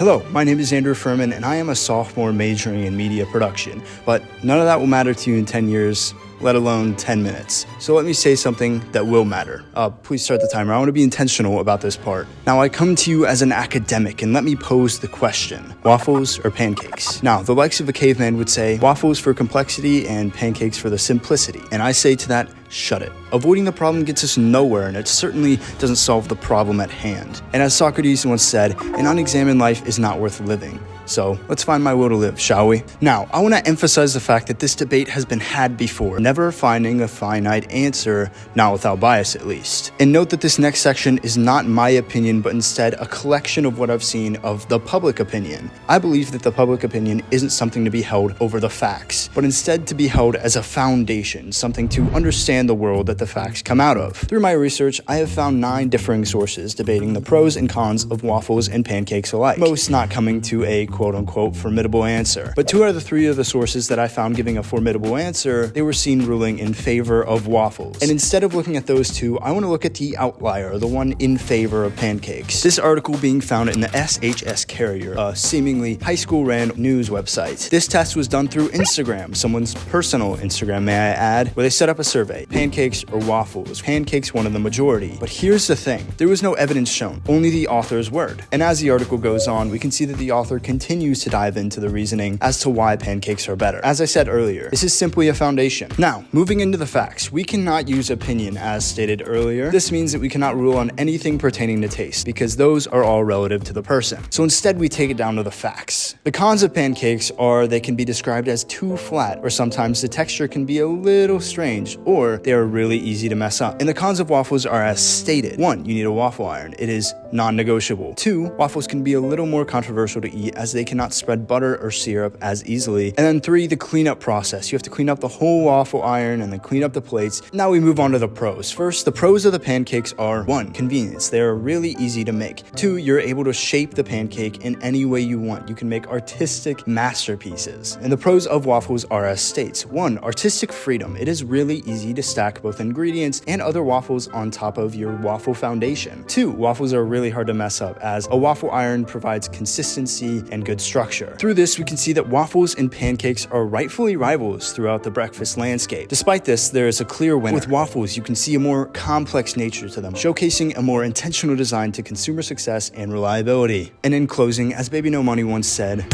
Hello, my name is Andrew Furman, and I am a sophomore majoring in media production, but none of that will matter to you in 10 years, let alone 10 minutes. So let me say something that will matter. Please start the timer. I want to be intentional about this part. Now, I come to you as an academic, and let me pose the question: waffles or pancakes? Now, the likes of a caveman would say waffles for complexity and pancakes for the simplicity. And I say to that, shut it. Avoiding the problem gets us nowhere, and it certainly doesn't solve the problem at hand. And as Socrates once said, an unexamined life is not worth living. So let's find my will to live, shall we? Now, I want to emphasize the fact that this debate has been had before, never finding a finite answer, not without bias at least. And note that this next section is not my opinion, but instead a collection of what I've seen of the public opinion. I believe that the public opinion isn't something to be held over the facts, but instead to be held as a foundation, something to understand the world that the facts come out of. Through my research, I have found 9 differing sources debating the pros and cons of waffles and pancakes alike, most not coming to a quote-unquote formidable answer. But 2 out of the 3 of the sources that I found giving a formidable answer, they were seen ruling in favor of waffles. And instead of looking at those 2, I want to look at the outlier, the one in favor of pancakes. This article being found in the SHS Carrier, a seemingly high school ran news website. This test was done through Instagram, someone's personal Instagram, may I add, where they set up a survey: pancakes or waffles. Pancakes won in the majority. But here's the thing: there was no evidence shown, only the author's word. And as the article goes on, we can see that the author continues to dive into the reasoning as to why pancakes are better. As I said earlier, this is simply a foundation. Now, moving into the facts, we cannot use opinion as stated earlier. This means that we cannot rule on anything pertaining to taste, because those are all relative to the person. So instead, we take it down to the facts. The cons of pancakes are they can be described as too flat, or sometimes the texture can be a little strange, or they are really easy to mess up. And the cons of waffles are as stated. 1, you need a waffle iron. It is non-negotiable. 2, waffles can be a little more controversial to eat as they cannot spread butter or syrup as easily. And then 3, the cleanup process. You have to clean up the whole waffle iron and then clean up the plates. Now we move on to the pros. First, the pros of the pancakes are: 1, convenience. They are really easy to make. 2, you're able to shape the pancake in any way you want. You can make artistic masterpieces. And the pros of waffles are as states: 1, artistic freedom. It is really easy to stack both ingredients and other waffles on top of your waffle foundation. 2, waffles are really hard to mess up as a waffle iron provides consistency and good structure. Through this, we can see that waffles and pancakes are rightfully rivals throughout the breakfast landscape. Despite this, there is a clear winner. With waffles, you can see a more complex nature to them, showcasing a more intentional design to consumer success and reliability. And in closing, as Baby No Money once said,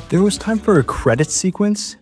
there was time for a credit sequence,